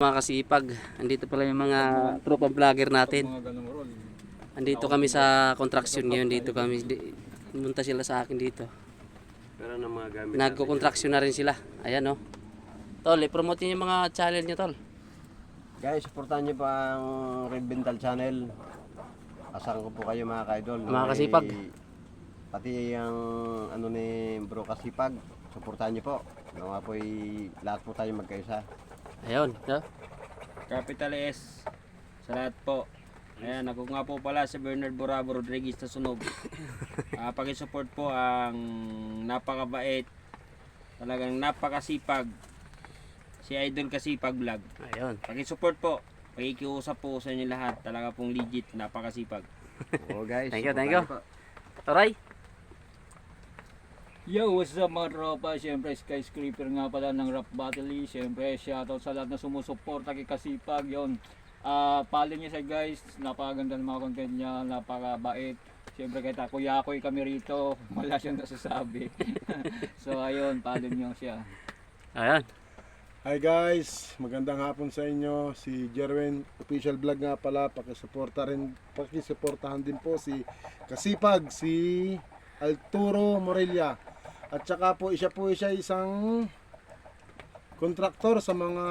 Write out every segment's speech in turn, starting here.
Mga kasipag, andito pala yung mga tropa vlogger natin. Andito kami sa construction ngayon, dito kami, pumunta sila sa akin dito. Pero ng mga gamit Nagko-construction na rin sila. Ayan oh. Tol, i-promote niyo yung mga channel niyo, Tol. Guys, supportahan niyo pa ang Red Bental Channel. Asahan ko po kayo mga ka-idol. Mga kasipag. Pati ang ano ni Bro Kasipag, supportahan niyo po. Nawa po lahat po tayo magkaisa. Ayun, no? Capital S sa lahat po. Ayan, ako nga po pala si Bernard Borabo Rodriguez na sunog. Paki-support po ang napakabait, talagang napakasipag, si Idol Kasipag Vlog. Ayun. Paki-support po, pakikiusap po sa inyo lahat, talaga pong legit, napakasipag. Oo guys. Thank you, thank supportahan you. niyo po. Toray. Yo, what's up mga tropa? Siyempre skyscraper nga pala ng Rap Battle. Siyempre shoutout sa lahat na sumusuporta kay Kasipag. Yun, follow niya siya guys. Napakaganda ng mga content niya, napakabait. Siyempre kahit ako yakoy kami rito, wala siyang nasasabi. So ayun, follow niyo siya. Ayan. Hi guys, magandang hapon sa inyo. Si Jerwin Official Vlog nga pala. Pakisuportahan din po si Kasipag, si Arturo Morella. At saka po siya isang kontraktor sa mga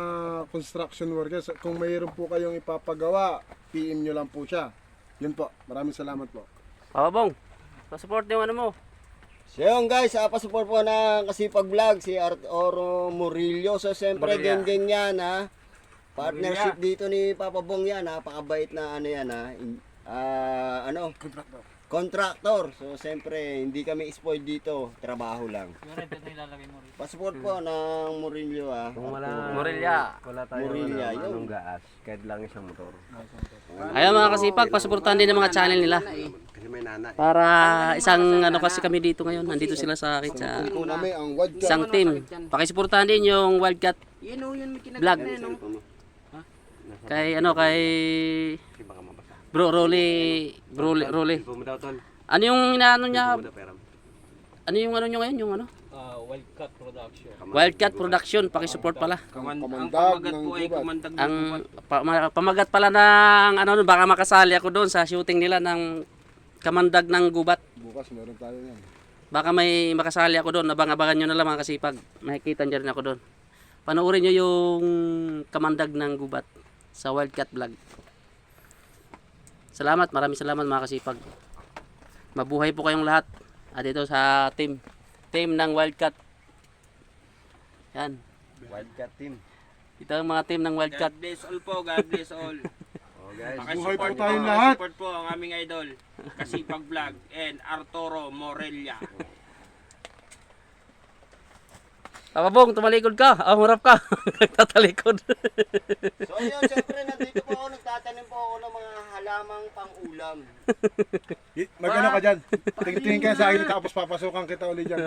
construction workers. Kung mayroon po kayong ipapagawa, PM nyo lang po siya. Yun po, maraming salamat po. Papa Bong, pa-support yung ano mo. So yun guys, pa-support po ng Kasipag Vlog, si Arturo Murillo. So siyempre gang-gang yan ha. Partnership dito ni Papa Bong yan, napakabait na ano yan ha. Contractor. So siyempre hindi kami spoiled dito, trabaho lang. Pa-support po ng Murillo ha. Kung Morella. Wala tayo anong gaas, kahit lang isang motor. Ayun mga kasipag, pa-supportahan din ng mga channel nila. Kasi may nanay. Para isang ano kasi kami dito ngayon, nandito sila sa akin sa Po namin ang Wildcat. isang team. Pakisuportahan din yung Wildcat Vlog. Kay Bro Rolly. Ano yung inaano niya? Ano yung ano nyo ngayon? Yung ano? Wildcat Production. Wildcat Production, pakisupport pala. Ang Kamandag pamagat ng po ay gubat. kamandag ng Ang gubat. pamagat pala ng ano, baka makasali ako doon sa shooting nila ng Kamandag ng Gubat. Bukas meron tayo yan. Baka may makasali ako doon, abang-abangan nyo na lang mga kasipag. Makikita nyo rin ako doon. Panoorin nyo yung Kamandag ng Gubat sa Wildcat Vlog. Salamat, maraming salamat mga kasipag. Mabuhay po kayong lahat. At ito sa team ng Wildcat. Yan. Wildcat team. Ito ang mga team ng Wildcat. God bless all po, God bless all. Oh guys. Buhay po Pakisupport tayong lahat. Pakisupport po ang aming idol, Kasipag Vlog and Arturo Morella. Papa Bong, tumalikod ka. Humurap ka. Nagtatalikod. So yun, siyempre nandito po ako, nagtatanim po ako ng mga halamang pang-ulam. Magano ka dyan? Tingin ka sa akin tapos papasukan kita ulit dyan.